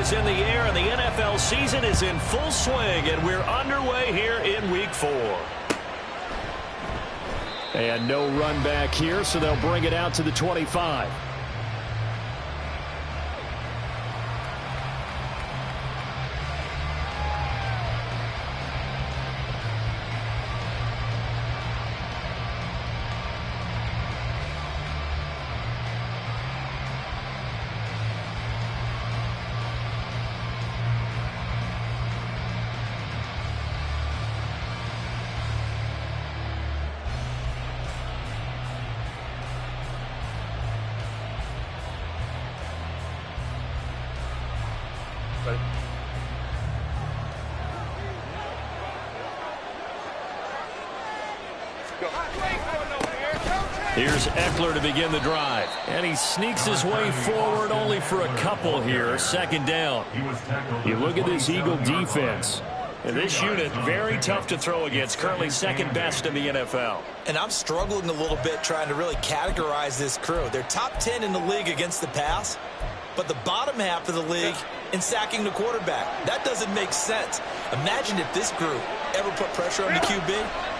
is in the air, and the NFL season is in full swing, and we're underway here in Week 4. And no run back here, so they'll bring it out to the 25. Here's Eckler to begin the drive. And he sneaks his way forward only for a couple here. Second down. You look at this Eagle defense. And this unit, very tough to throw against. Currently second best in the NFL. And I'm struggling a little bit trying to really categorize this crew. They're top 10 in the league against the pass, but the bottom half of the league in sacking the quarterback. That doesn't make sense. Imagine if this group ever put pressure on the QB,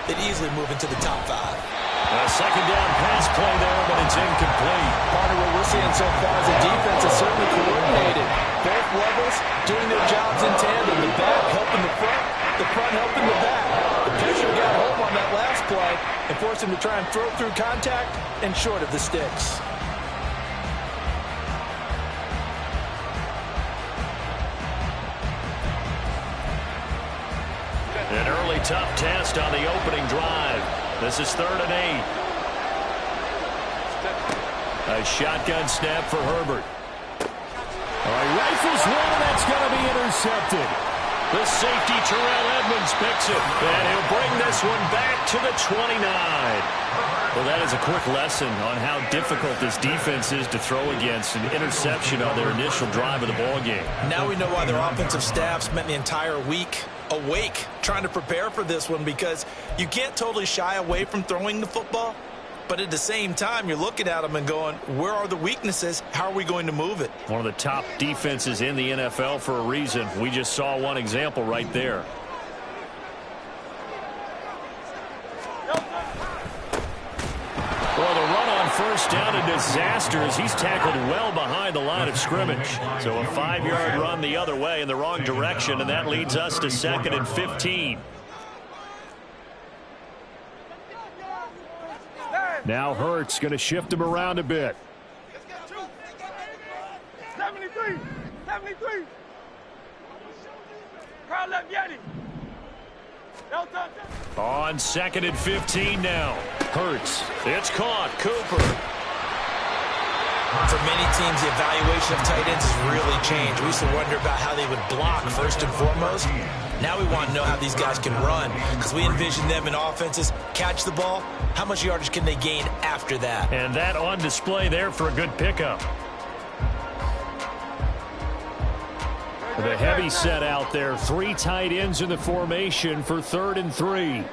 they'd easily move into the top 5. A second down pass play there, but it's incomplete. Part of what we're seeing so far is the defense is certainly coordinated. Both levels doing their jobs in tandem. The back helping the front helping the back. The pressure got home on that last play and forced him to try and throw through contact and short of the sticks. An early tough test on the opening drive. This is 3rd and 8. A shotgun snap for Herbert. He rifles one, and that's going to be intercepted. The safety, Terrell Edmonds, picks it. And he'll bring this one back to the 29. Well, that is a quick lesson on how difficult this defense is to throw against. An interception on their initial drive of the ballgame. Now we know why their offensive staff spent the entire week awake trying to prepare for this one, because you can't totally shy away from throwing the football, but at the same time you're looking at them and going, where are the weaknesses? How are we going to move it? One of the top defenses in the NFL for a reason. We just saw one example right there. Well, the run on first down, a disaster as he's tackled well behind the line of scrimmage. So a 5-yard run the other way in the wrong direction, and that leads us to 2nd and 15. Now Hurts going to shift him around a bit. 73. Carl left Yeti. On 2nd and 15 now. Hurts. It's caught. Cooper. For many teams, the evaluation of tight ends has really changed. We used to wonder about how they would block first and foremost. Now we want to know how these guys can run, because we envision them in offenses catch the ball. How much yardage can they gain after that? And that on display there for a good pickup. The heavy set out there. 3 tight ends in the formation for 3rd and 3.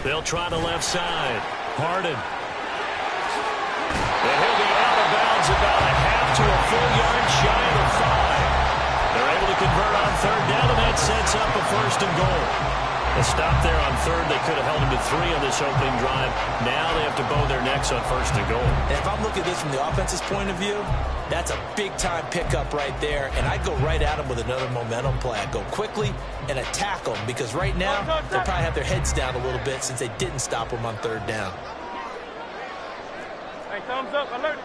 They'll try the left side. Harden. And he'll be out of bounds about a half to a full yard shy of the 5. They're able to convert on 3rd down, and that sets up a 1st and goal. A stop there on 3rd. They could have held him to 3 on this opening drive. Now they have to bow their necks on 1st and goal. And if I'm looking at this from the offense's point of view, that's a big-time pickup right there. And I'd go right at them with another momentum play. I'd go quickly and attack them, because right now they'll probably have their heads down a little bit since they didn't stop them on 3rd down. Hey, thumbs up, alert.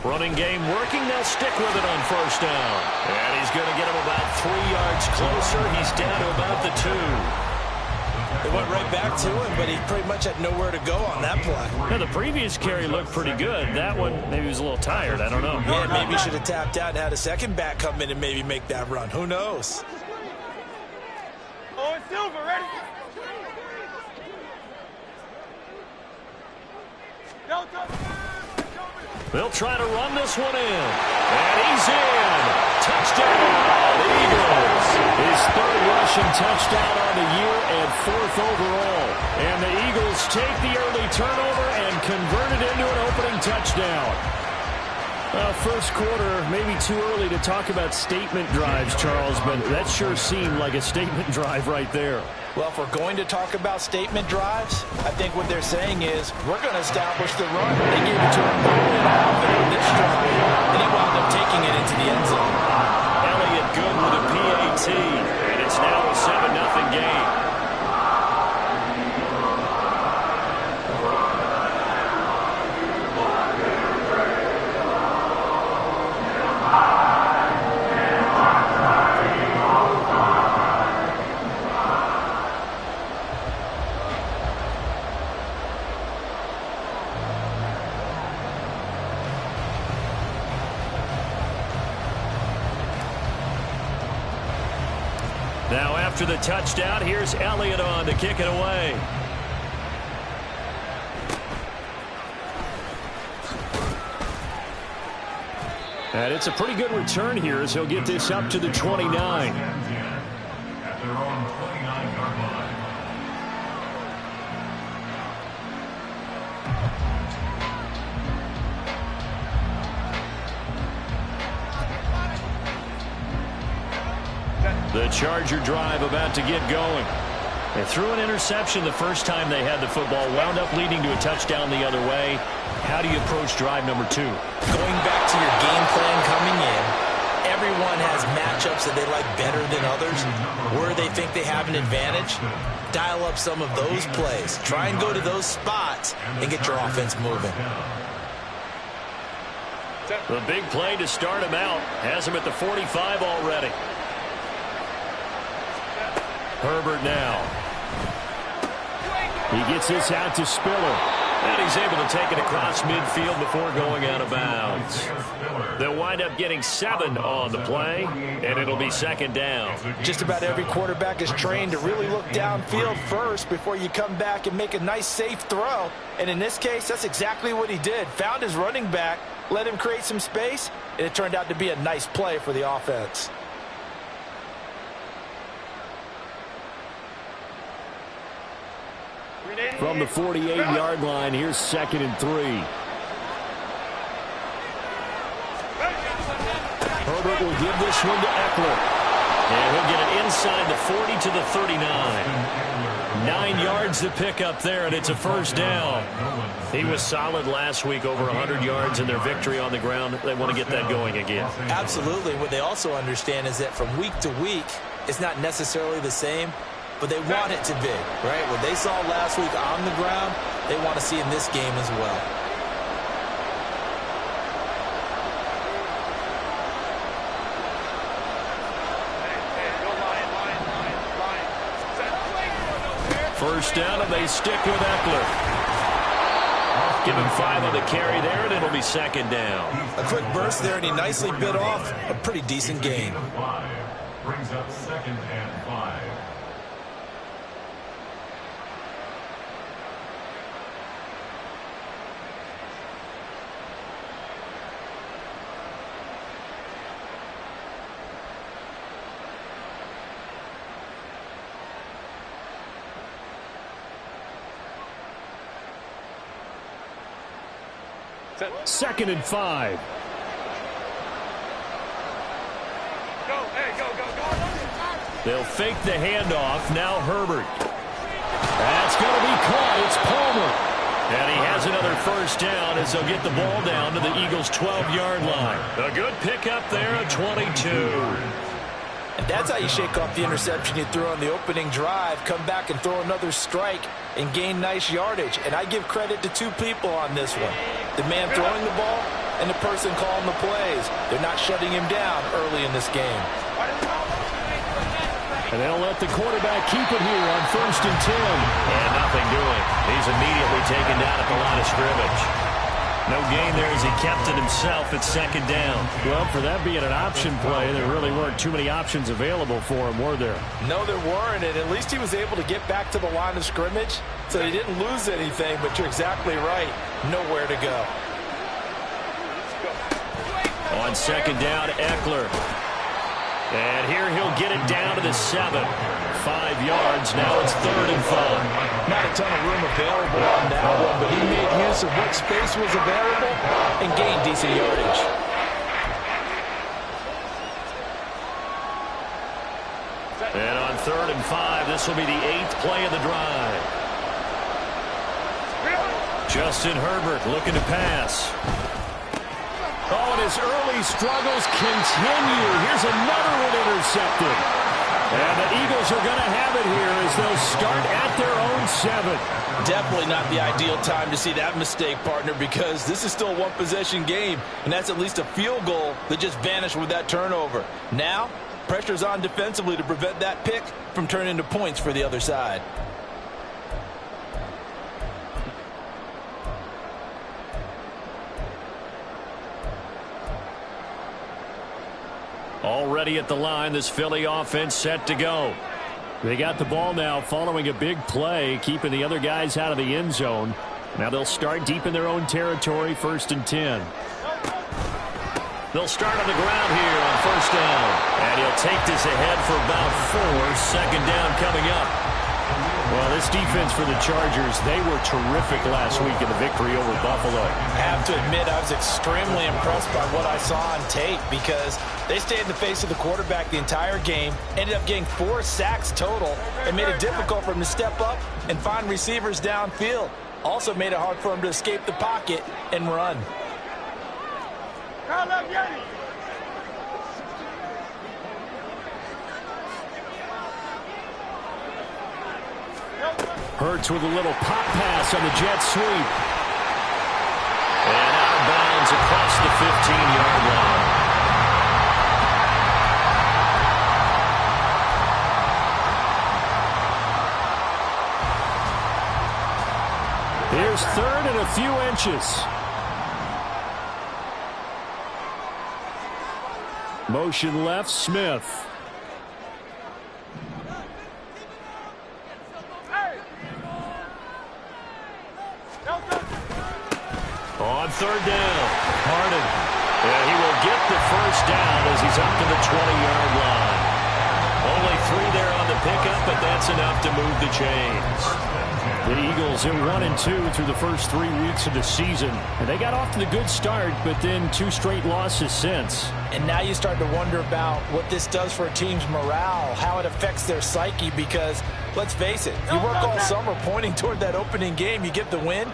Running game working. They'll stick with it on 1st down. And he's going to get him about 3 yards closer. He's down to about the 2. They went right back to him, but he pretty much had nowhere to go on that play. Now, the previous carry looked pretty good. That one, maybe he was a little tired. I don't know. Yeah, maybe he should have tapped out and had a second back come in and maybe make that run. Who knows? Oh, it's Silver, ready? They'll try to run this one in. And he's in. Touchdown, Eagles. His his third rushing touchdown on the year and fourth overall. And the Eagles take the early turnover and convert it into an opening touchdown. First quarter, maybe too early to talk about statement drives, Charles, but that sure seemed like a statement drive right there. Well, if we're going to talk about statement drives, I think what they're saying is we're going to establish the run. They gave it to him early off, and on this drive, and he wound up taking it into the end zone. Elliott good with a PAT, and it's now a 7-0 game. Now after the touchdown, here's Elliott on to kick it away. And it's a pretty good return here as he'll get this up to the 29. At their own 29-yard line. The Charger drive about to get going. They threw an interception the first time they had the football, wound up leading to a touchdown the other way. How do you approach drive number 2? Going back to your game plan coming in, everyone has matchups that they like better than others. Where they think they have an advantage, dial up some of those plays. Try and go to those spots and get your offense moving. The big play to start him out has him at the 45 already. Herbert now. He gets this out to Spiller. And he's able to take it across midfield before going out of bounds. They'll wind up getting 7 on the play, and it'll be second down. Just about every quarterback is trained to really look downfield first before you come back and make a nice, safe throw. And in this case, that's exactly what he did. Found his running back, let him create some space, and it turned out to be a nice play for the offense. From the 48-yard line, here's 2nd and 3. Herbert will give this one to Eckler. And he'll get it inside the 40 to the 39. 9 yards to pick up there, and it's a first down. He was solid last week, over 100 yards in their victory on the ground. They want to get that going again. Absolutely. What they also understand is that from week to week, it's not necessarily the same, but they want it to be, right? What they saw last week on the ground, they want to see in this game as well. First down, and they stick with Eckler. Give him 5 on the carry there, and it'll be second down. A quick burst there, and he nicely bit off a pretty decent gain. Brings up 2nd and 5. Second and 5. They'll fake the handoff. Now Herbert. That's going to be caught. It's Palmer. And he has another first down as they'll get the ball down to the Eagles' 12-yard line. A good pickup there at 22. And that's how you shake off the interception you threw on the opening drive, come back and throw another strike and gain nice yardage. And I give credit to 2 people on this one. The man throwing the ball and the person calling the plays. They're not shutting him down early in this game. And they'll let the quarterback keep it here on 1st and 10. And nothing doing. He's immediately taken down at the line of scrimmage. No gain there as he kept it himself at second down. Well, for that being an option play, there really weren't too many options available for him, were there? No, there weren't, and at least he was able to get back to the line of scrimmage, so he didn't lose anything, but you're exactly right. Nowhere to go. On second down, Eckler. And here he'll get it down to the 7. 5 yards. Now it's 3rd and 5. Not a ton of room available on that one, but he made use of what space was available and gained decent yardage. And on 3rd and 5, this will be the 8th play of the drive. Justin Herbert looking to pass. Oh, and his early struggles continue. Here's another one intercepted. And the Eagles are going to have it here as they'll start at their own 7. Definitely not the ideal time to see that mistake, partner, because this is still a one-possession game, and that's at least a field goal that just vanished with that turnover. Now, pressure's on defensively to prevent that pick from turning into points for the other side. Already at the line, this Philly offense set to go. They got the ball now following a big play, keeping the other guys out of the end zone. Now they'll start deep in their own territory, 1st and 10. They'll start on the ground here on 1st down. And he'll take this ahead for about 4. 2nd down coming up. Well, this defense for the Chargers, they were terrific last week in the victory over Buffalo. I have to admit, I was extremely impressed by what I saw on tape because they stayed in the face of the quarterback the entire game, ended up getting 4 sacks total, and made it difficult for him to step up and find receivers downfield. Also made it hard for him to escape the pocket and run. Hurts with a little pop pass on the jet sweep. And out of bounds across the 15-yard line. Here's 3rd and a few inches. Motion left, Smith. On 3rd down, Harden. And he will get the 1st down as he's up to the 20-yard line. Only 3 there on the pickup, but that's enough to move the chains. The Eagles are 1-2 through the first 3 weeks of the season. And they got off to the good start, but then 2 straight losses since. And now you start to wonder about what this does for a team's morale, how it affects their psyche, because let's face it, you work all summer pointing toward that opening game, you get the win,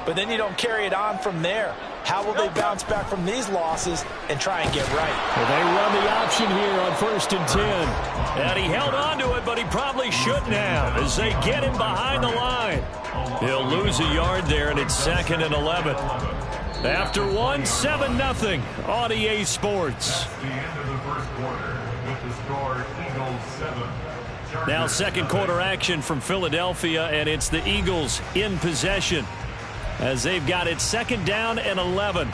but then you don't carry it on from there. How will they bounce back from these losses and try and get right? Well, they run the option here on 1st and 10. And he held on to it, but he probably shouldn't have as they get him behind the line. He'll lose a yard there, and it's 2nd and 11. After 1, 7-0 on EA Sports. That's the end of the first quarter with the score Eagles 7. Now 2nd quarter action from Philadelphia, and it's the Eagles in possession as they've got it 2nd down and 11.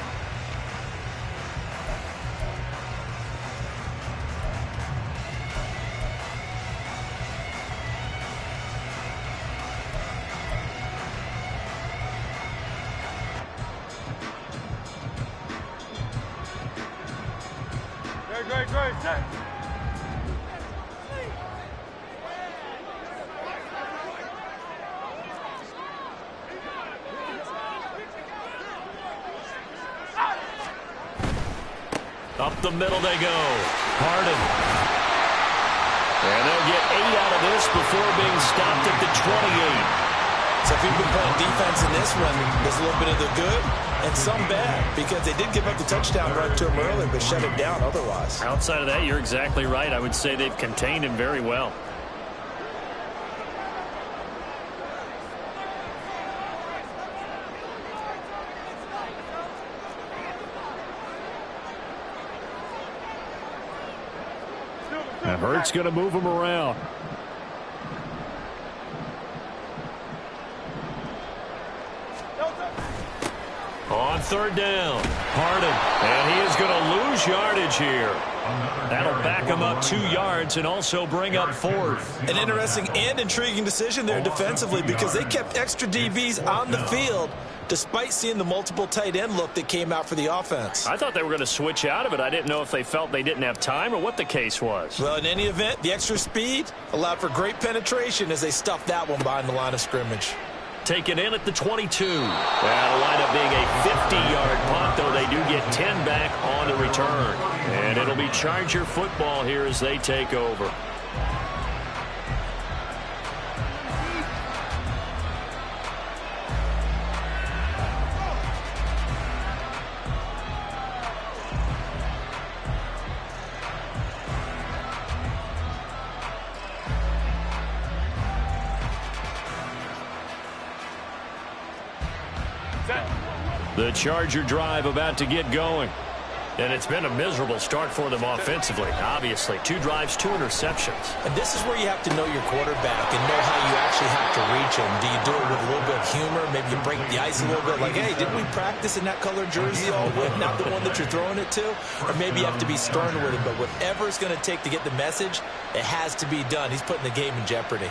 Great, set. Up the middle they go. Harden. And they'll get 8 out of this before being stopped at the 28. So if you've been playing defense in this one, there's a little bit of the good and some bad, because they did give up the touchdown run to him earlier, but shut it down otherwise. Outside of that, you're exactly right. I would say they've contained him very well. Now Hurts going to move him around. On 3rd down, Harden, and he is going to lose yardage here. That'll back him up 2 yards and also bring up 4th. An interesting and intriguing decision there defensively, because they kept extra DBs on the field, despite seeing the multiple tight end look that came out for the offense. I thought they were going to switch out of it. I didn't know if they felt they didn't have time or what the case was. Well, in any event, the extra speed allowed for great penetration as they stuffed that one behind the line of scrimmage. Taken in at the 22. That'll wind up being a 50-yard punt, though they do get 10 back on the return. And it'll be Charger football here as they take over. The Charger drive about to get going. And it's been a miserable start for them offensively, obviously. 2 drives, 2 interceptions. And this is where you have to know your quarterback and know how you actually have to reach him. Do you do it with a little bit of humor? Maybe you break the ice a little bit like, hey, didn't we practice in that colored jersey all week? Not the one that you're throwing it to? Or maybe you have to be stern with him. But whatever it's going to take to get the message, it has to be done. He's putting the game in jeopardy.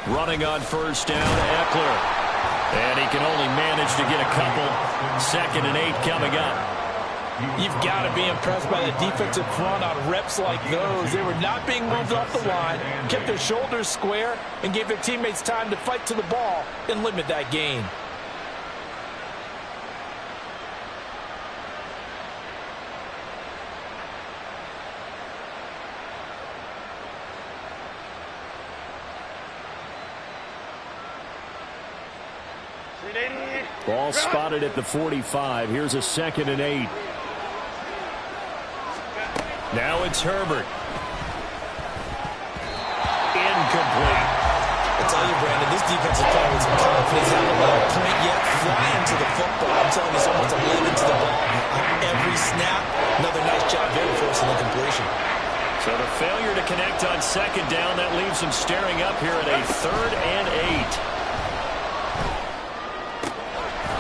Running on first down, Eckler. And he can only manage to get a couple. 2nd and 8 coming up. You've got to be impressed by the defensive front on reps like those. They were not being moved off the line, kept their shoulders square, and gave their teammates time to fight to the ball and limit that gain. Ball spotted at the 45. Here's a 2nd and 8. Now it's Herbert. Incomplete. I tell you, Brandon, this defensive player with some confidence haven't let a point yet flying to the football. I'm telling you, someone's 11 to the ball every snap. Another nice job there forcing the completion. So the failure to connect on 2nd down, that leaves him staring up here at a 3rd and 8.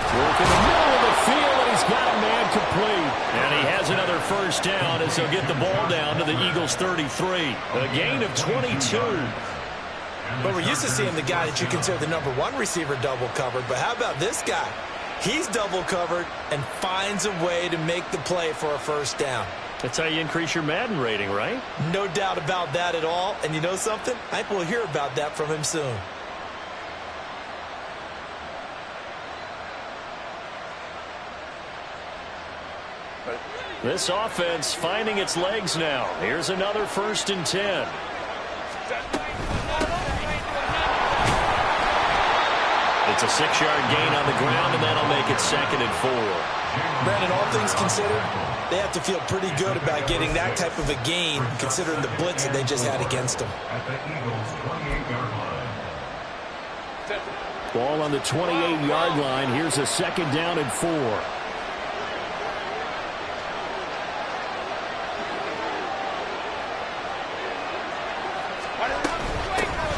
Work in the middle of the field, and he's got a man complete. And he has another first down as he'll get the ball down to the Eagles' 33. A gain of 22. But we're used to seeing the guy that you consider the #1 receiver double covered. But how about this guy? He's double covered and finds a way to make the play for a first down. That's how you increase your Madden rating, right? No doubt about that at all. And you know something? I think we'll hear about that from him soon. This offense finding its legs now. Here's another 1st and 10. It's a 6-yard gain on the ground, and that'll make it 2nd and 4. Brandon, all things considered, they have to feel pretty good about getting that type of a gain, considering the blitz that they just had against them. At the Eagles' 28-yard line. Ball on the 28-yard line. Here's a 2nd down and 4.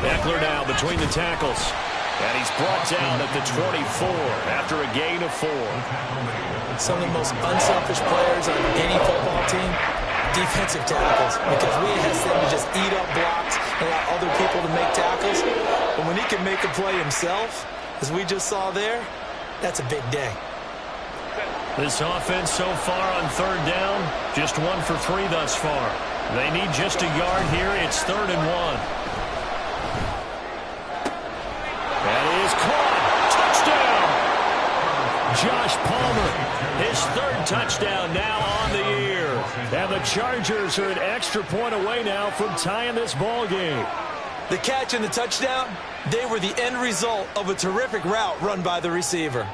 Eckler now between the tackles. And he's brought down at the 24 after a gain of 4. Some of the most unselfish players on any football team, defensive tackles, because we ask them to just eat up blocks and allow other people to make tackles. But when he can make a play himself, as we just saw there, that's a big day. This offense so far on 3rd down, just 1 for 3 thus far. They need just a yard here. It's 3rd and 1. That is caught. Touchdown! Josh Palmer, his 3rd touchdown now on the year. And the Chargers are an extra point away now from tying this ball game. The catch and the touchdown, they were the end result of a terrific route run by the receiver.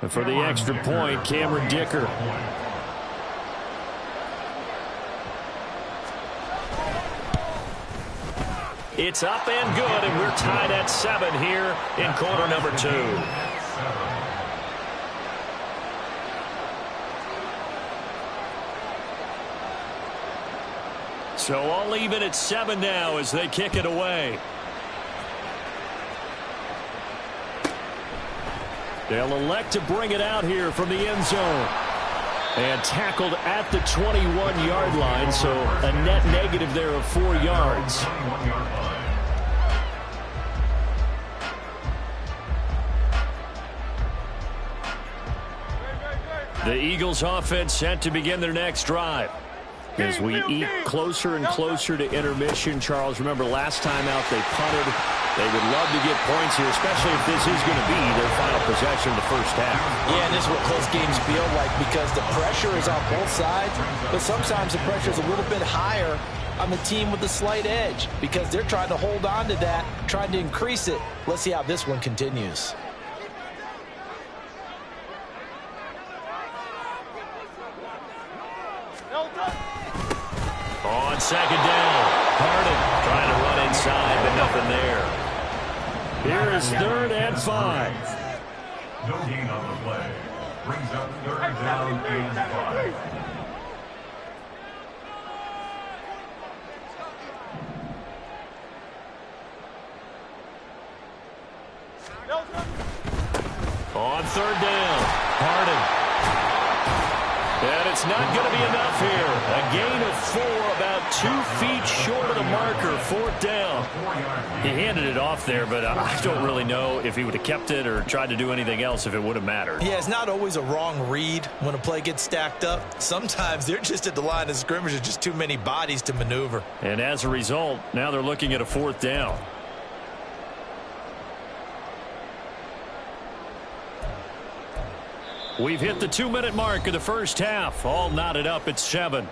And for the extra point, Cameron Dicker. It's up and good, and we're tied at 7 here in quarter number 2. So all even at 7 now as they kick it away. They'll elect to bring it out here from the end zone. And tackled at the 21-yard line, so a net negative there of 4 yards. The Eagles offense set to begin their next drive. As we eat closer and closer to intermission, Charles, remember last time out they punted. They would love to get points here, especially if this is going to be their final possession of the first half. Yeah, and this is what close games feel like because the pressure is on both sides, but sometimes the pressure is a little bit higher on the team with the slight edge because they're trying to hold on to that, trying to increase it. Let's see how this one continues. On second down, Harden trying to run inside, but nothing there. Here is 3rd and 5. No gain on the play. Brings up 3rd down and 5. On 3rd down, Harden. And it's not going to be enough here. A gain of 4, about 2 feet short of the marker, 4th down. He handed it off there, but I don't really know if he would have kept it or tried to do anything else if it would have mattered. Yeah, it's not always a wrong read when a play gets stacked up. Sometimes they're just at the line of scrimmage. There's just too many bodies to maneuver. And as a result, now they're looking at a 4th down. We've hit the 2-minute mark of the first half. All knotted up at 7.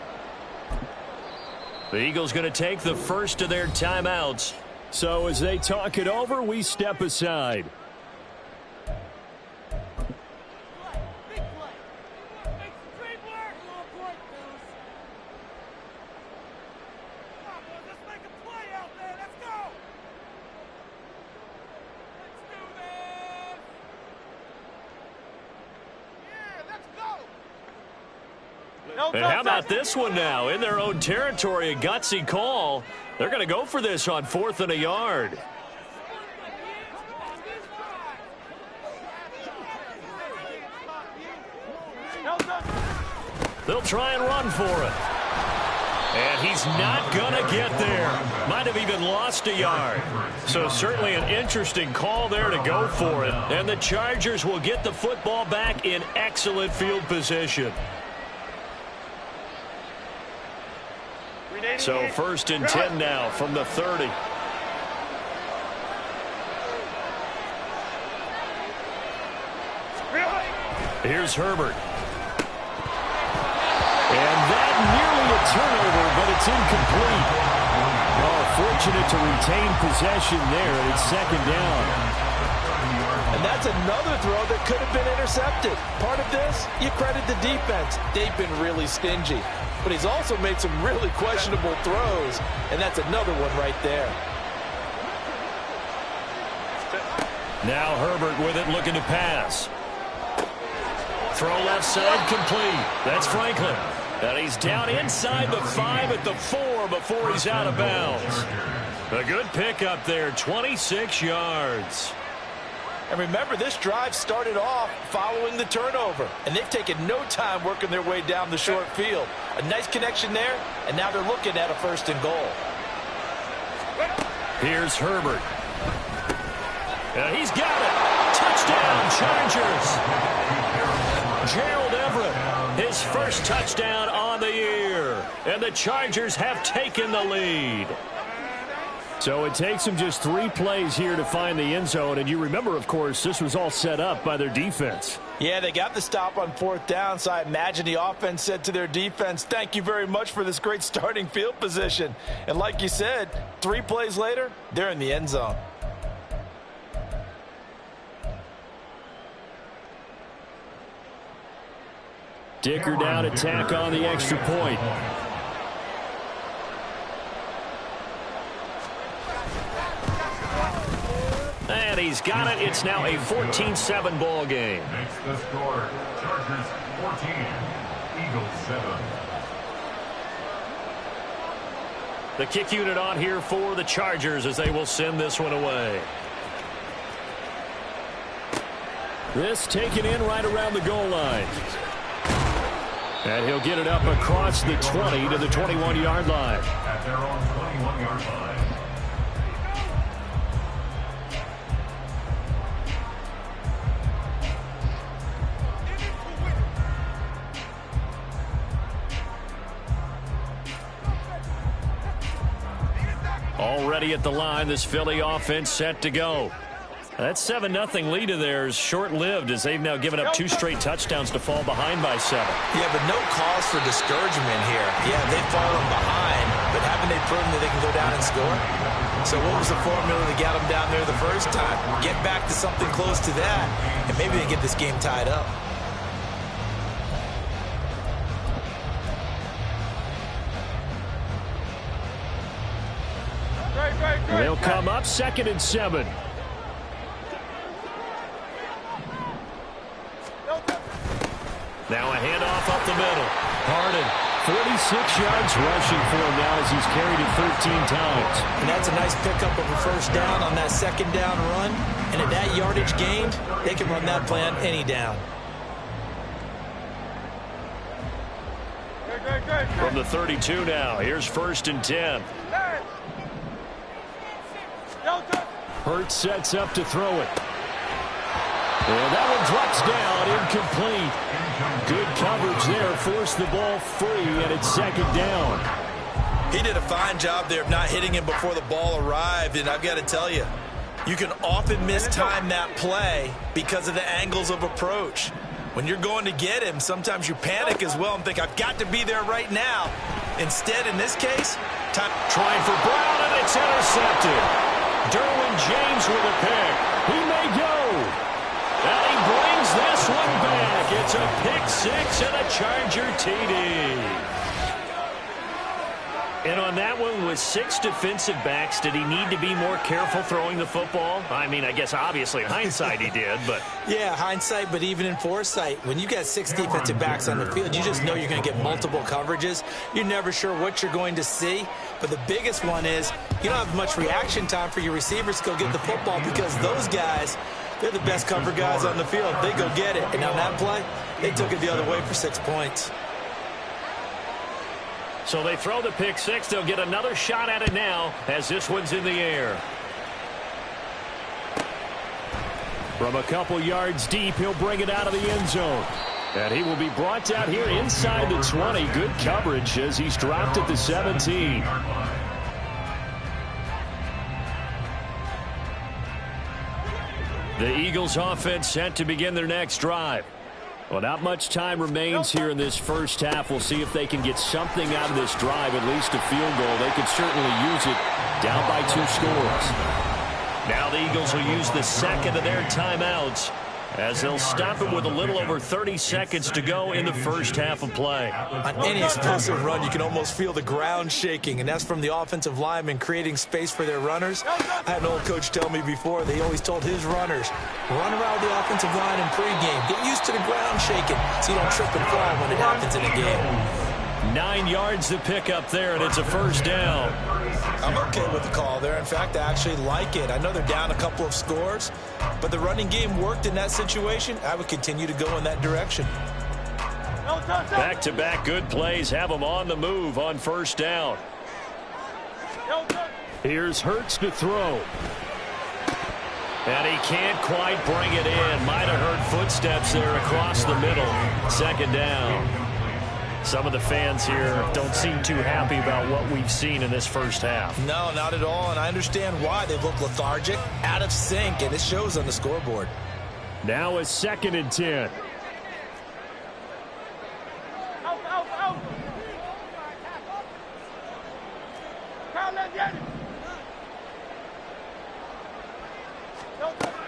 The Eagles going to take the first of their timeouts. So as they talk it over, we step aside. And how about this one now? In their own territory, a gutsy call. They're going to go for this on 4th and a yard. They'll try and run for it. And he's not going to get there. Might have even lost a yard. So certainly an interesting call there to go for it. And the Chargers will get the football back in excellent field position. So 1st and 10 now from the 30. Here's Herbert. And that nearly a turnover, but it's incomplete. Oh, fortunate to retain possession there. It's 2nd down. And that's another throw that could have been intercepted. Part of this, you credit the defense. They've been really stingy. But he's also made some really questionable throws, and that's another one right there. Now Herbert with it, looking to pass. Throw left side, complete. That's Franklin. And he's down inside the 5 at the 4 before he's out of bounds. A good pickup there, 26 yards. And remember, this drive started off following the turnover, and they've taken no time working their way down the short field. A nice connection there, and now they're looking at a 1st and goal. Here's Herbert. And he's got it. Touchdown, Chargers. Gerald Everett, his first touchdown on the year. And the Chargers have taken the lead. So it takes them just 3 plays here to find the end zone. And you remember, of course, this was all set up by their defense. Yeah, they got the stop on 4th down, so I imagine the offense said to their defense, thank you very much for this great starting field position. And like you said, 3 plays later, they're in the end zone. Dicker down to tack on the extra point. and he's got it. It's now a 14-7 ball game. Makes the score. Chargers 14, Eagles 7. The kick unit on here for the Chargers as they will send this one away. This taken in right around the goal line. And he'll get it up across the 20 to the 21-yard line. At their own 21-yard line. Already at the line, this Philly offense set to go. That 7-0 lead of theirs short-lived as they've now given up 2 straight touchdowns to fall behind by 7. Yeah, but no cause for discouragement here. Yeah, they've fallen behind, but haven't they proven that they can go down and score? So what was the formula that got them down there the first time? Get back to something close to that, and maybe they get this game tied up. They'll come up 2nd and 7. Now a handoff up the middle. Harden, 46 yards rushing for him now as he's carried it 13 times. And that's a nice pickup of a first down on that 2nd down run. And at that yardage gained, they can run that play on any down. From the 32 now, here's 1st and 10. Hurts sets up to throw it. And that one drops down, incomplete. Good coverage there, forced the ball free, and it's 2nd down. He did a fine job there of not hitting him before the ball arrived, and I've got to tell you, you can often mistime that play because of the angles of approach. When you're going to get him, sometimes you panic as well and think, I've got to be there right now. Instead, in this case, time trying for Brown, and it's intercepted. Derwin James with a pick. He may go. And he brings this one back. It's a pick 6 and a Charger TD. And on that one, with 6 defensive backs, did he need to be more careful throwing the football? I mean, I guess obviously in hindsight he did, but... Yeah, hindsight, but even in foresight, when you got 6 defensive backs on the field, you just know you're going to get multiple coverages. You're never sure what you're going to see. But the biggest one is you don't have much reaction time for your receivers to go get the football because those guys, they're the best cover guys on the field. They go get it. And on that play, they took it the other way for 6 points. So they throw the pick 6. They'll get another shot at it now as this one's in the air. From a couple yards deep, he'll bring it out of the end zone. And he will be brought down here inside the 20. Good coverage as he's dropped at the 17. The Eagles offense set to begin their next drive. Well, not much time remains here in this first half. We'll see if they can get something out of this drive, at least a field goal. They could certainly use it down by 2 scores. Now the Eagles will use the second of their timeouts as they'll stop it with a little over 30 seconds to go in the first half of play. On any explosive run, you can almost feel the ground shaking, and that's from the offensive linemen creating space for their runners. I had an old coach tell me before, they always told his runners, run around the offensive line in pregame. Get used to the ground shaking so you don't trip and fall when it happens in a game. 9 yards to pick up there, and it's a first down. I'm okay with the call there. In fact, I actually like it. I know they're down a couple of scores, but the running game worked in that situation. I would continue to go in that direction. Back-to-back good plays have them on the move on first down. Here's Hurts to throw. And he can't quite bring it in. Might have heard footsteps there across the middle. 2nd down. Some of the fans here don't seem too happy about what we've seen in this first half. No, not at all, and I understand why. They look lethargic, out of sync, and it shows on the scoreboard. Now a 2nd and 10.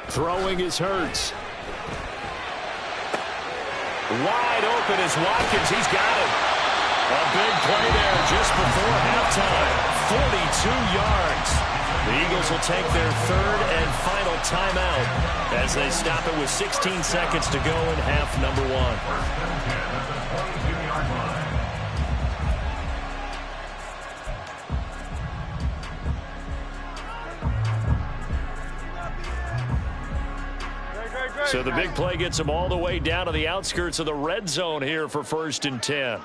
Throwing is Hurts. Wide open is Watkins. He's got it. A big play there just before halftime. 42 yards. The Eagles Eagles will take their third and final timeout as they stop it with 16 seconds to go in half number 1. So the big play gets them all the way down to the outskirts of the red zone here for 1st and 10.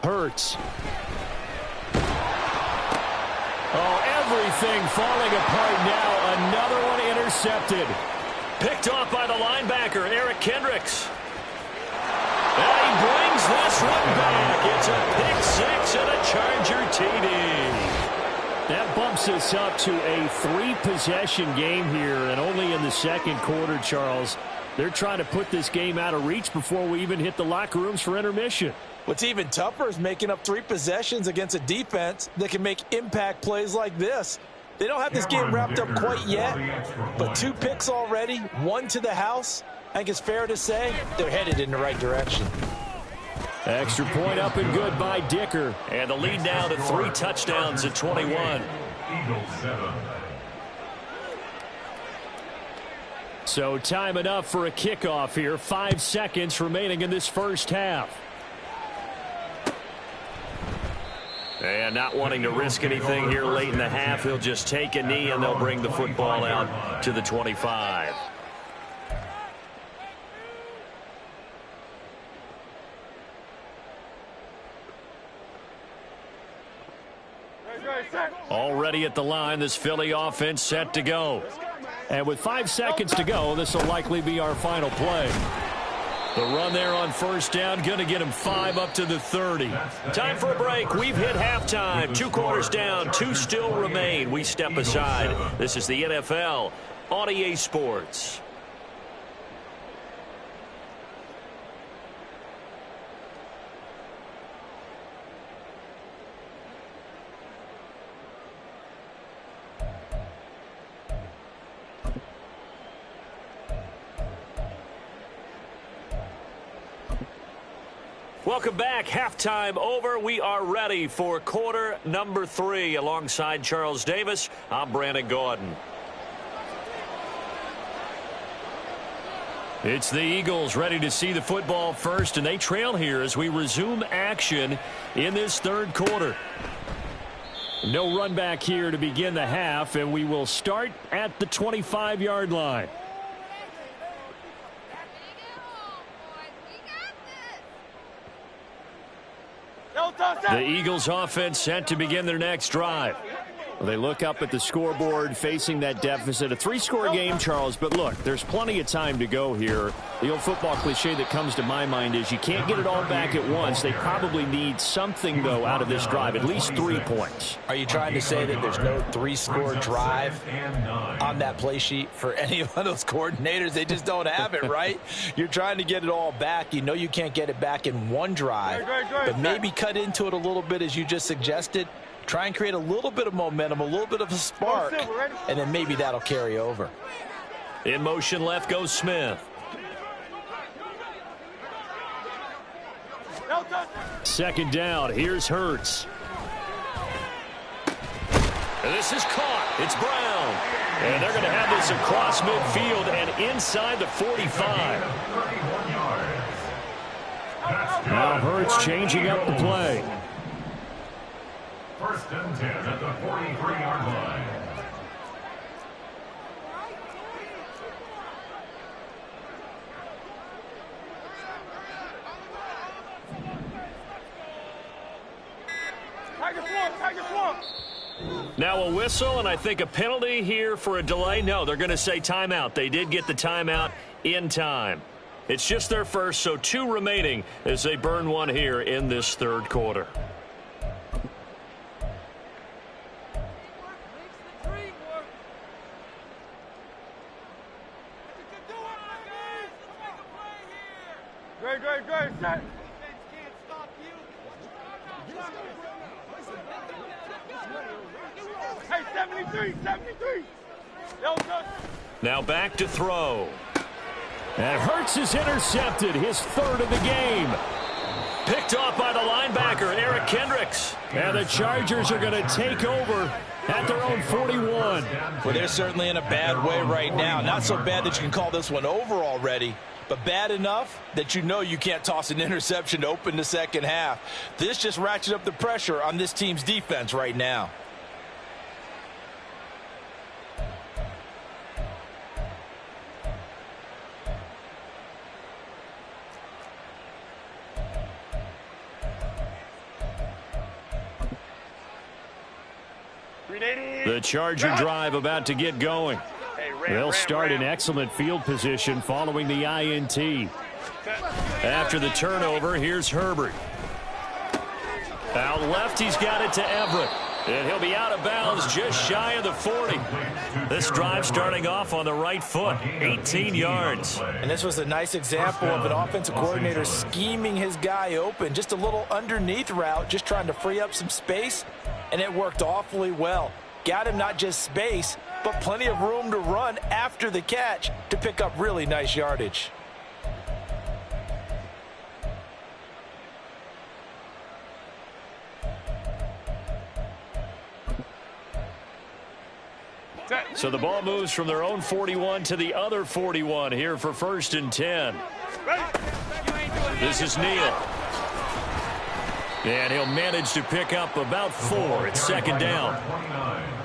Hurts. Oh, everything falling apart now. Another one intercepted. Picked off by the linebacker, Eric Kendricks. And he brings this one back. It's a pick 6 and a Charger TD. That bumps us up to a 3-possession game here, and only in the second quarter, Charles. They're trying to put this game out of reach before we even hit the locker rooms for intermission. What's even tougher is making up 3 possessions against a defense that can make impact plays like this. They don't have this game wrapped up quite yet, but 2 picks already, 1 to the house. I think it's fair to say they're headed in the right direction. Extra point up and good by Dicker. And the lead now to 3 touchdowns at 21. Eagles 7. So time enough for a kickoff here. 5 seconds remaining in this first half. And not wanting to risk anything here late in the half, he'll just take a knee and they'll bring the football out to the 25. Already at the line, this Philly offense set to go. And with 5 seconds to go, this will likely be our final play. The run there on first down, going to get him 5 up to the 30. Time for a break. We've hit halftime. 2 quarters down, 2 still remain. We step aside. This is the NFL on EA Sports. Welcome back. Halftime over. We are ready for quarter number 3. Alongside Charles Davis, I'm Brandon Gordon. It's the Eagles ready to see the football first, and they trail here as we resume action in this third quarter. No run back here to begin the half, and we will start at the 25-yard line. The Eagles offense set to begin their next drive. They look up at the scoreboard facing that deficit. A 3-score game, Charles, but look, there's plenty of time to go here. The old football cliche that comes to my mind is you can't get it all back at once. They probably need something, though, out of this drive, at least 3 points. Are you trying to say that there's no 3-score drive on that play sheet for any of those coordinators? They just don't have it, right? You're trying to get it all back. You know you can't get it back in one drive, but maybe cut into it a little bit as you just suggested. Try and create a little bit of momentum, a little bit of a spark, and then maybe that'll carry over. In motion left goes Smith. Second down, here's Hurts. And this is caught. It's Brown. And they're going to have this across midfield and inside the 45. Now Hurts changing up the play. First and 10 at the 43-yard line. Now a whistle, and I think a penalty here for a delay. No, they're going to say timeout. They did get the timeout in time. It's just their first, so 2 remaining as they burn one here in this third quarter. Great, set. Hey, 73, 73. Yo, coach. Now back to throw. And Hurts is intercepted, his third of the game. Picked off by the linebacker, Eric Kendricks. And the Chargers are going to take over at their own 41. Well, they're certainly in a bad way right now. Not so bad that you can call this one over already, but bad enough that you know you can't toss an interception to open the second half. This just ratchets up the pressure on this team's defense right now. The Charger drive about to get going. They'll start in excellent field position following the INT. After the turnover, here's Herbert. Out left, he's got it to Everett. And he'll be out of bounds just shy of the 40. This drive starting off on the right foot, 18 yards. And this was a nice example of an offensive coordinator scheming his guy open. Just a little underneath route, just trying to free up some space, and it worked awfully well. Got him not just space, but plenty of room to run after the catch to pick up really nice yardage. So the ball moves from their own 41 to the other 41 here for 1st and 10. This is Neal. And he'll manage to pick up about 4 at 2nd down.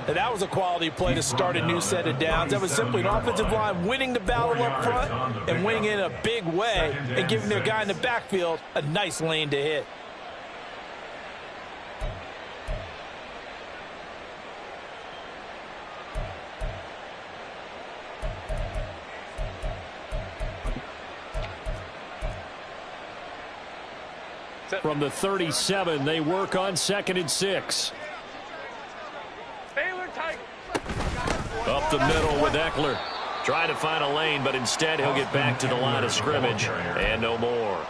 And that was a quality play to start a new set of downs. That was simply an offensive line winning the battle up front and winning in a big way and giving their guy in the backfield a nice lane to hit. From the 37, they work on 2nd and 6. Up the middle with Eckler. Trying to find a lane, but instead he'll get back to the line of scrimmage. And no more.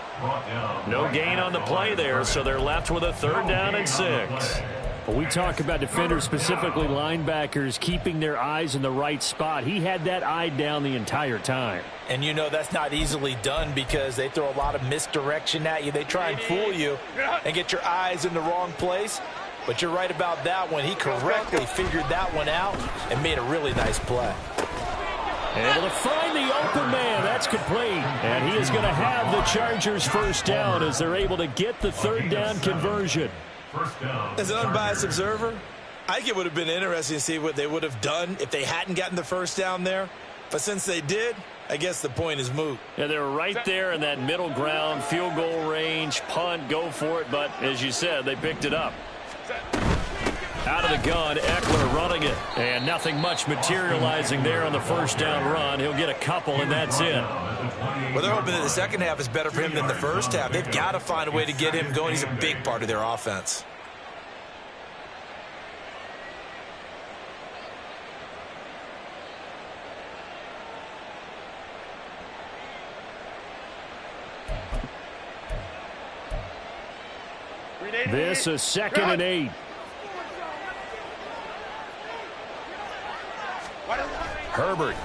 No gain on the play there, so they're left with a 3rd down and 6. Well, we talk about defenders, specifically linebackers, keeping their eyes in the right spot. He had that eye down the entire time. And you know that's not easily done because they throw a lot of misdirection at you. They try and fool you and get your eyes in the wrong place. But you're right about that one. He correctly figured that one out and made a really nice play. Able to find the open man. That's complete. And he is going to have the Chargers 1st down as they're able to get the 3rd down conversion. As an unbiased observer, I think it would have been interesting to see what they would have done if they hadn't gotten the 1st down there. But since they did, I guess the point is moot. Yeah, they're right there in that middle ground, field goal range, punt, go for it. But as you said, they picked it up. Out of the gun, Eckler running it. And nothing much materializing there on the 1st down run. He'll get a couple, and that's it. Well, they're hoping that the second half is better for him than the first half. They've got to find a way to get him going. He's a big part of their offense. This is 2nd and 8. Herbert.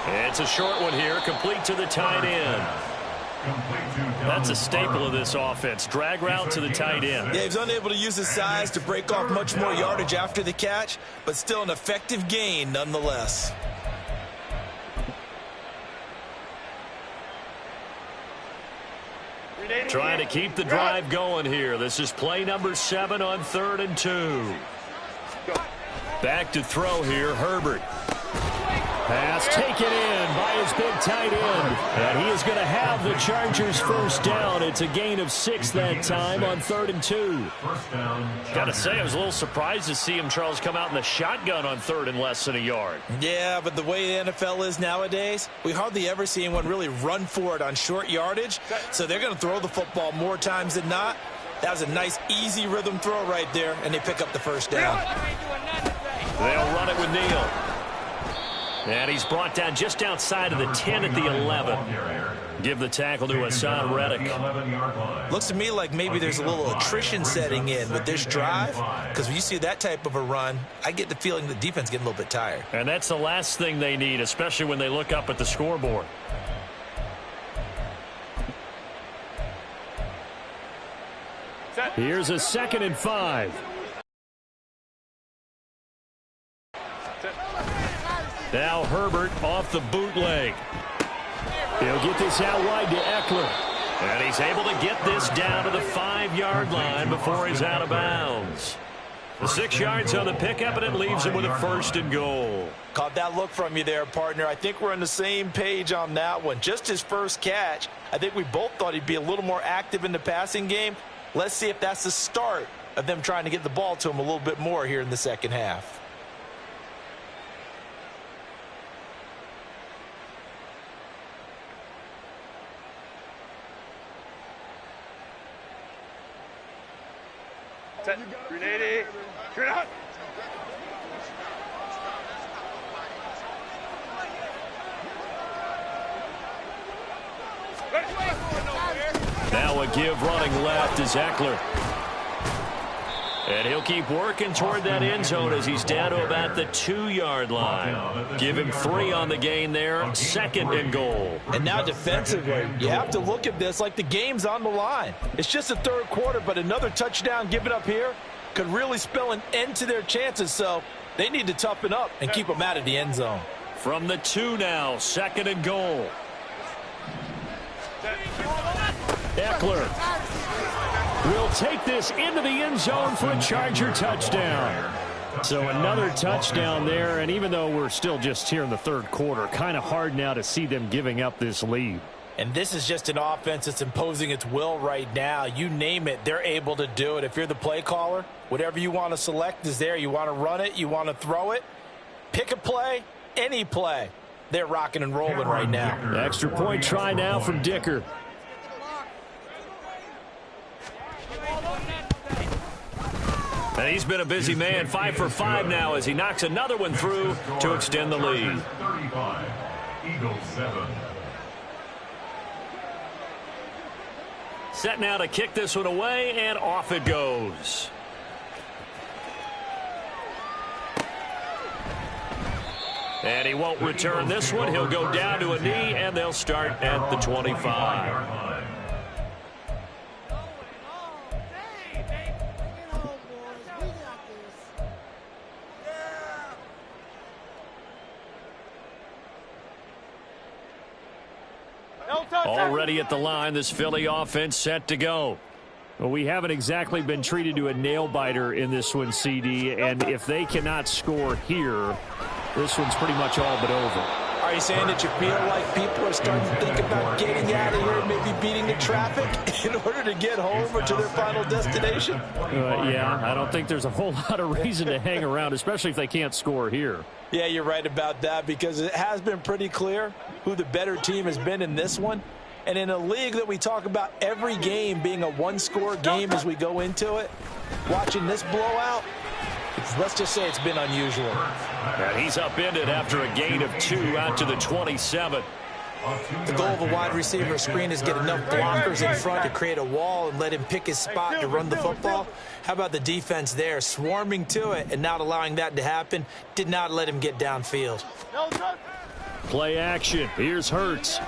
It's a short one here, complete to the tight end. That's a staple of this offense. Drag route to the tight end. Yeah, he's unable to use his size to break off much more yardage after the catch, but still an effective gain nonetheless. Trying to keep the drive going here. This is play number 7 on 3rd and 2. Back to throw here, Herbert. Pass taken in by his big tight end. And he is going to have the Chargers 1st down. It's a gain of 6 that time on 3rd and 2. Got to say, I was a little surprised to see him, Charles, come out in the shotgun on 3rd and less than a yard. Yeah, but the way the NFL is nowadays, we hardly ever see anyone really run for it on short yardage. So they're going to throw the football more times than not. That was a nice, easy rhythm throw right there, and they pick up the 1st down. They'll run it with Neal. And he's brought down just outside of the 10 at the 11. Give the tackle to Hassan Reddick. Looks to me like maybe there's a little attrition setting in with this drive, because when you see that type of a run, I get the feeling the defense getting a little bit tired. And that's the last thing they need, especially when they look up at the scoreboard. Here's a 2nd and 5. Now Herbert off the bootleg. He'll get this out wide to Eckler. And he's able to get this down to the 5-yard line before he's out of bounds. The 6 yards on the pickup, and it leaves him with a 1st and goal. Caught that look from you there, partner. I think we're on the same page on that one. Just his first catch. I think we both thought he'd be a little more active in the passing game. Let's see if that's the start of them trying to get the ball to him a little bit more here in the second half. Grenade. Grenade. Now a give running left is Eckler. And he'll keep working toward that end zone as he's down to about the 2-yard line. Give him 3 on the gain there, 2nd and goal. And now defensively, you have to look at this like the game's on the line. It's just the 3rd quarter, but another touchdown given up here could really spell an end to their chances, so they need to toughen up and keep them out of the end zone. From the 2 now, 2nd and goal. Eckler will take this into the end zone for a Charger touchdown. So another touchdown there, and even though we're still just here in the 3rd quarter, kind of hard now to see them giving up this lead. And this is just an offense that's imposing its will right now. You name it, they're able to do it. If you're the play caller, whatever you want to select is there. You want to run it, you want to throw it. Pick a play, any play. They're rocking and rolling right now. Extra point try now from Dicker. And he's been a busy man, 5 for 5 now as he knocks another one through to extend the lead. 35, Eagles 7. Set now to kick this one away, and off it goes. And he won't return this one. He'll go down to a knee, and they'll start at the 25. Already at the line, this Philly offense set to go. Well, we haven't exactly been treated to a nail-biter in this one, CD, and if they cannot score here, this one's pretty much all but over. Are you saying that you feel like people are starting to think about getting out of here and maybe beating the traffic in order to get home or to their final destination? Yeah, I don't think there's a whole lot of reason to hang around, especially if they can't score here. Yeah, you're right about that, because it has been pretty clear who the better team has been in this one. And in a league that we talk about every game being a one-score game as we go into it, watching this blowout, let's just say it's been unusual. And he's upended after a gain of 2 out to the 27. The goal of a wide receiver screen is get enough blockers in front to create a wall and let him pick his spot to run the football. How about the defense there, swarming to it and not allowing that to happen? Did not let him get downfield. Play action. Here's Hurts.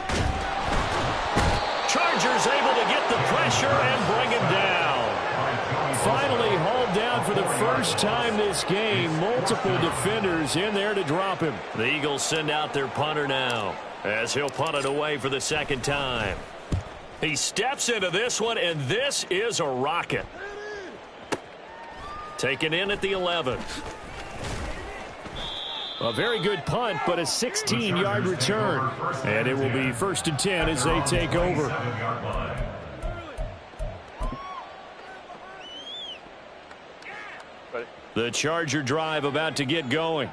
Chargers able to get the pressure and bring him down. Finally hauled down for the first time this game. Multiple defenders in there to drop him. The Eagles send out their punter now as he'll punt it away for the 2nd time. He steps into this one, and this is a rocket. Taken in at the 11. A very good punt, but a 16-yard return. And it will be 1st and 10 as they take over. The Charger drive about to get going.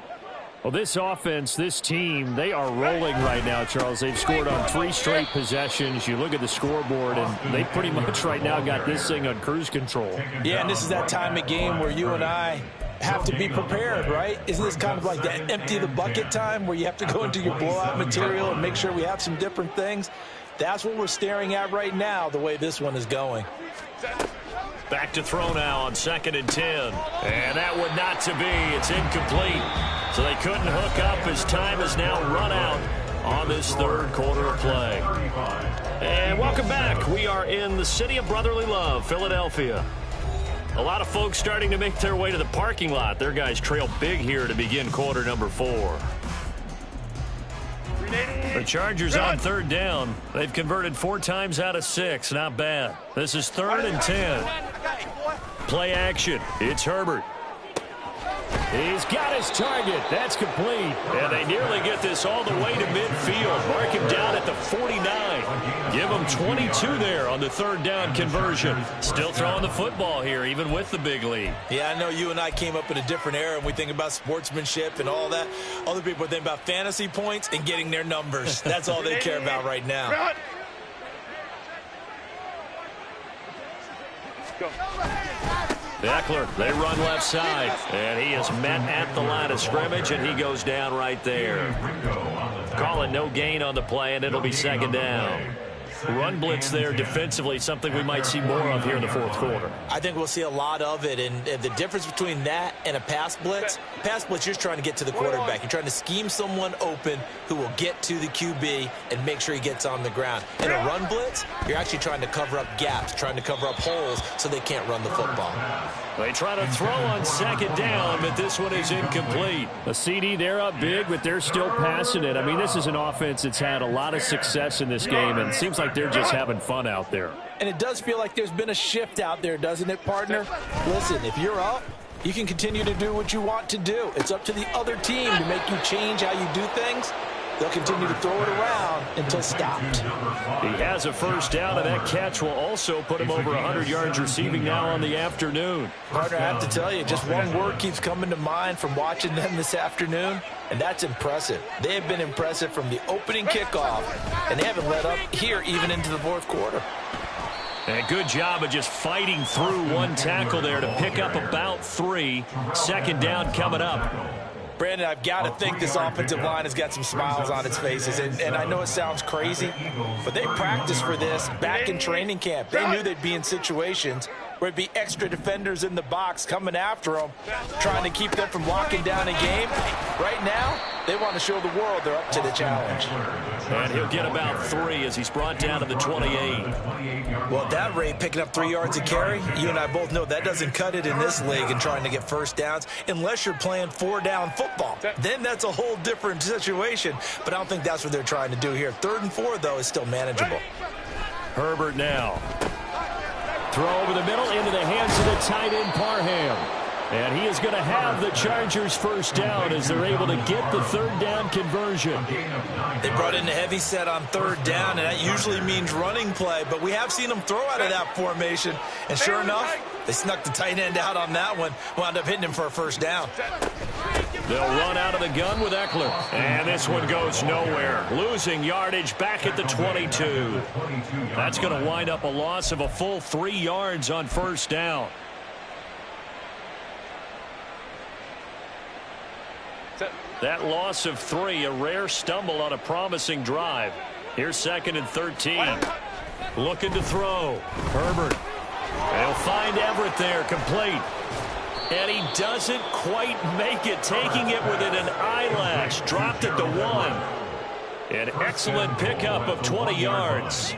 Well, this offense, this team, they are rolling right now, Charles. They've scored on 3 straight possessions. You look at the scoreboard, and they pretty much right now got this thing on cruise control. Yeah, and this is that time of game where you and I have to be prepared, right? Isn't this kind of like that empty the bucket time where you have to go into your blowout material and make sure we have some different things? That's what we're staring at right now, the way this one is going. Back to throw now on 2nd and 10. And that would not to be. It's incomplete. So they couldn't hook up as time is now run out on this third quarter of play. And welcome back. We are in the city of brotherly love, Philadelphia. A lot of folks starting to make their way to the parking lot. Their guys trail big here to begin quarter number 4. The Chargers on 3rd down. They've converted 4 times out of 6. Not bad. This is 3rd and 10. Play action. It's Herbert. He's got his target. That's complete. And they nearly get this all the way to midfield. Mark him down at the 49. Give him 22 there on the 3rd down conversion. Still throwing the football here, even with the big lead. Yeah, I know you and I came up in a different era, and we think about sportsmanship and all that. Other people think about fantasy points and getting their numbers. That's all they care about right now. Go. Eckler, they run left side, and he is met at the line of scrimmage, and he goes down right there. Calling no gain on the play, and it'll be 2nd down. Run blitz there defensively, something we might see more of here in the 4th quarter. I think we'll see a lot of it, and the difference between that and a pass blitz, you're just trying to get to the quarterback. You're trying to scheme someone open who will get to the QB and make sure he gets on the ground. In a run blitz, you're actually trying to cover up gaps, trying to cover up holes so they can't run the football. They try to throw on 2nd down, but this one is incomplete. A CD, they're up big, but they're still passing it. I mean, this is an offense that's had a lot of success in this game, and it seems like they're just having fun out there. And it does feel like there's been a shift out there, doesn't it, partner? Listen, if you're up, you can continue to do what you want to do. It's up to the other team to make you change how you do things. They'll continue to throw it around until stopped. He has a 1st down, and that catch will also put him over 100 yards receiving now on the afternoon. Partner, I have to tell you, just one word keeps coming to mind from watching them this afternoon, and that's impressive. They have been impressive from the opening kickoff, and they haven't let up here even into the 4th quarter. And good job of just fighting through one tackle there to pick up about 3. 2nd down coming up. Brandon, I've got to think this offensive line has got some smiles on its faces. And I know it sounds crazy, but they practiced for this back in training camp. They knew they'd be in situations where it'd be extra defenders in the box coming after them, trying to keep them from locking down a game. Right now, they want to show the world they're up to the challenge. And he'll get about 3 as he's brought down to the 28. Well, at that rate, picking up 3 yards a carry, you and I both know that doesn't cut it in this league and trying to get 1st downs unless you're playing 4-down football. Then that's a whole different situation, but I don't think that's what they're trying to do here. 3rd and 4, though, is still manageable. Herbert now. Throw over the middle into the hands of the tight end, Parham. And he is going to have the Chargers 1st down as they're able to get the 3rd down conversion. They brought in a heavy set on 3rd down, and that usually means running play, but we have seen them throw out of that formation. And sure enough, they snuck the tight end out on that one, wound up hitting him for a 1st down. They'll run out of the gun with Eckler. And this one goes nowhere. Losing yardage back at the 22. That's going to wind up a loss of a full 3 yards on 1st down. That loss of 3, a rare stumble on a promising drive. Here's 2nd and 13. Looking to throw. Herbert. They'll find Everett there, complete. And he doesn't quite make it, taking it within an eyelash. Dropped at the 1. An excellent pickup of 20 yards.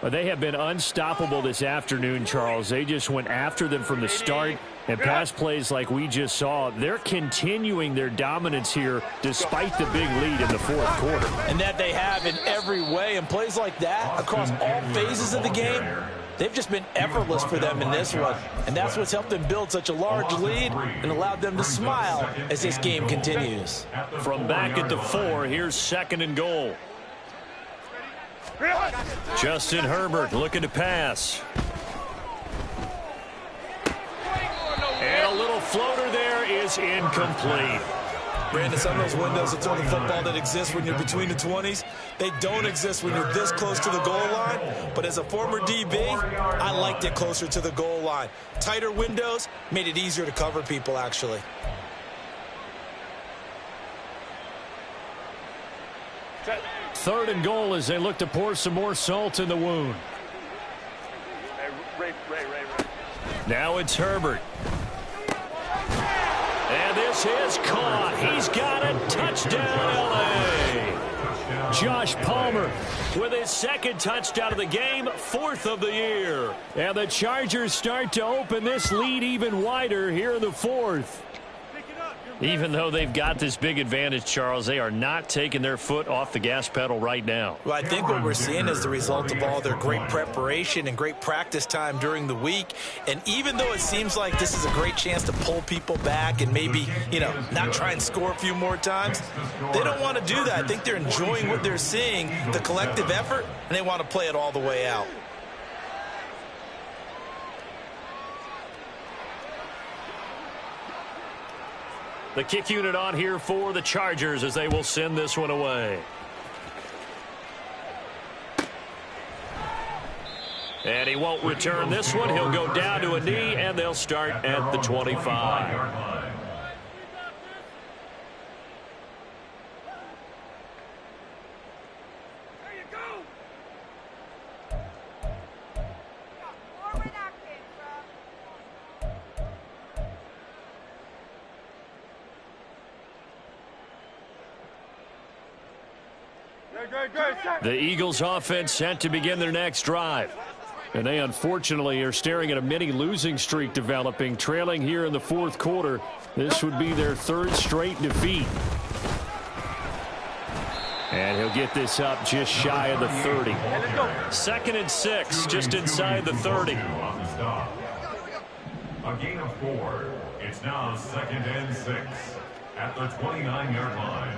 Well, they have been unstoppable this afternoon, Charles. They just went after them from the start. And pass plays like we just saw, they're continuing their dominance here despite the big lead in the 4th quarter. And that they have in every way. And plays like that across all phases of the game, they've just been effortless for them in this one. And that's what's helped them build such a large lead and allowed them to smile as this game continues. From back at the 4, here's 2nd and goal. Justin Herbert looking to pass. And a little floater there is incomplete. Brandon, some of those windows to throw the football that exist when you're between the 20s, they don't exist when you're this close to the goal line. But as a former DB, I liked it closer to the goal line. Tighter windows made it easier to cover people, actually. Third and goal as they look to pour some more salt in the wound. Ray. Now it's Herbert. And this is caught. He's got a touchdown, L.A. Josh Palmer with his second touchdown of the game, fourth of the year. And the Chargers start to open this lead even wider here in the fourth. Even though they've got this big advantage, Charles, they are not taking their foot off the gas pedal right now. Well, I think what we're seeing is the result of all their great preparation and great practice time during the week. And even though it seems like this is a great chance to pull people back and maybe, not try and score a few more times, they don't want to do that. I think they're enjoying what they're seeing, the collective effort, and they want to play it all the way out. The kick unit on here for the Chargers as they will send this one away. And he won't return this one. He'll go down to a knee, and they'll start at the 25. The Eagles offense set to begin their next drive. And they unfortunately are staring at a mini losing streak developing, trailing here in the fourth quarter. This would be their third straight defeat. And he'll get this up just shy of the 30. 2nd and 6, just inside the 30. A gain of 4. It's now 2nd and 6 at the 29-yard line.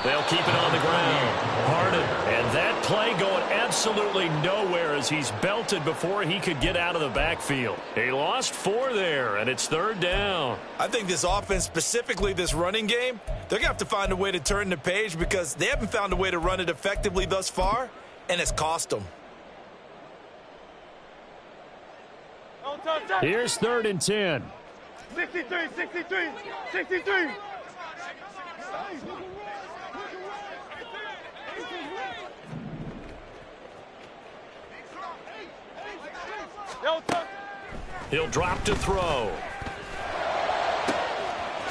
They'll keep it on the ground. Harden. And that play going absolutely nowhere as he's belted before he could get out of the backfield. He lost 4 there, and it's 3rd down. I think this offense, specifically this running game, they're going to have to find a way to turn the page because they haven't found a way to run it effectively thus far, and it's cost them. Here's 3rd and 10. 63. He'll drop to throw.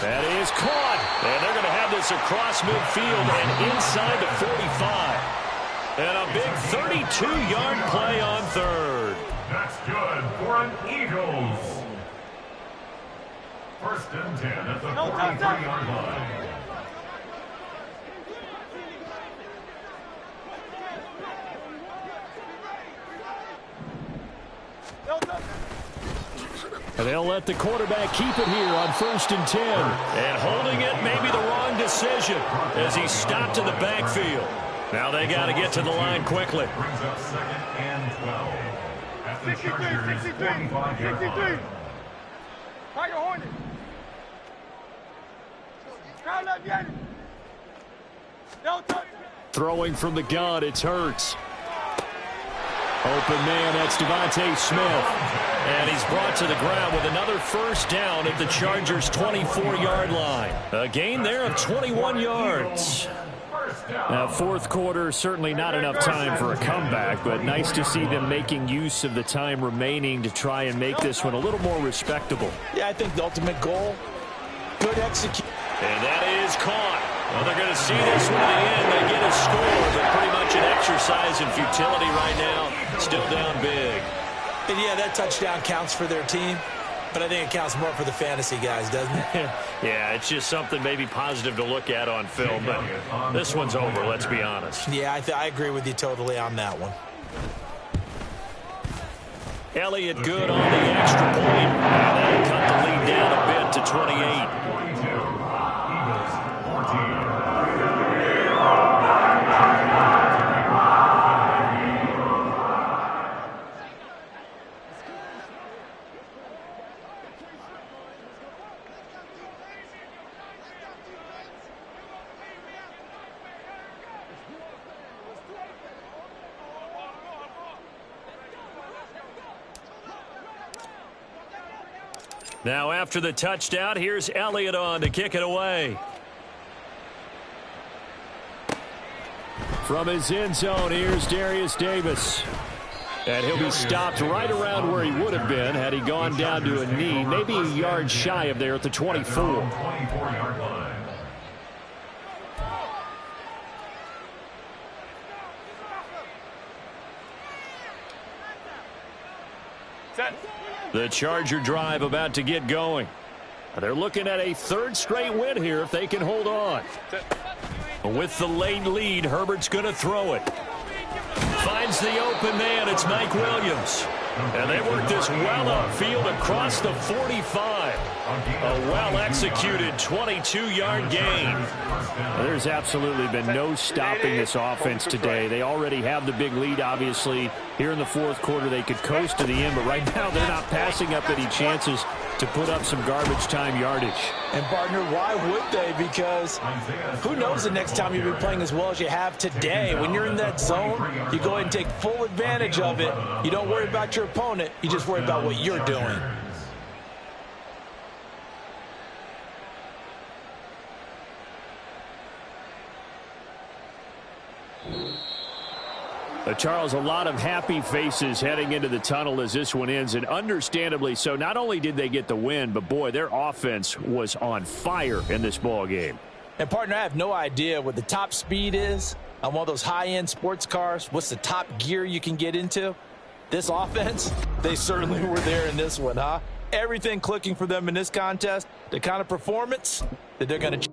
That is caught. And they're going to have this across midfield and inside the 45. And a big 32-yard play on 3rd. That's good for an Eagles. 1st and 10 at the 43-yard line. And they'll let the quarterback keep it here on 1st and 10. And holding it may be the wrong decision as he stopped in the backfield. Now they got to get to the line quickly. Brings up 2nd and 12 at the Chargers' 45-yard line. Tiger Hornet. Crowd up, Yanni. Throwing from the gun, it's Hurts. Open man, that's Devontae Smith. And he's brought to the ground with another 1st down at the Chargers' 24-yard line. A gain there of 21 yards. Now, 4th quarter, certainly not enough time for a comeback, but nice to see them making use of the time remaining to try and make this one a little more respectable. Yeah, I think the ultimate goal, good execution. And that is caught. Well, they're going to see this one at the end. They get a score, but pretty much an exercise in futility right now. Still down big. And yeah, that touchdown counts for their team, but I think it counts more for the fantasy guys, doesn't it? Yeah, it's just something maybe positive to look at on film, but this one's over, let's be honest. Yeah, I agree with you totally on that one. Elliott good on the extra point. And that'll cut the lead down a bit to 28. 42, Eagles 14. Now after the touchdown, here's Elliott on to kick it away. From his end zone, here's Darius Davis. And he'll be stopped right around where he would have been had he gone down to a knee, maybe a yard shy of there at the 24. 24-yard line. Set. The Charger drive about to get going. They're looking at a third straight win here if they can hold on. With the late lead, Herbert's going to throw it. Finds the open man. It's Mike Williams. And they work this well upfield across the 45. A well-executed 22-yard gain. There's absolutely been no stopping this offense today. They already have the big lead, obviously. Here in the fourth quarter, they could coast to the end, but right now they're not passing up any chances to put up some garbage time yardage. And, partner, why would they? Because who knows the next time you'll be playing as well as you have today. When you're in that zone, you go ahead and take full advantage of it. You don't worry about your opponent. You just worry about what you're doing. Charles, a lot of happy faces heading into the tunnel as this one ends, and understandably so. Not only did they get the win, but, boy, their offense was on fire in this ball game. And, partner, I have no idea what the top speed is on one of those high-end sports cars. What's the top gear you can get into? This offense, they certainly were there in this one, huh? Everything clicking for them in this contest, the kind of performance that they're going to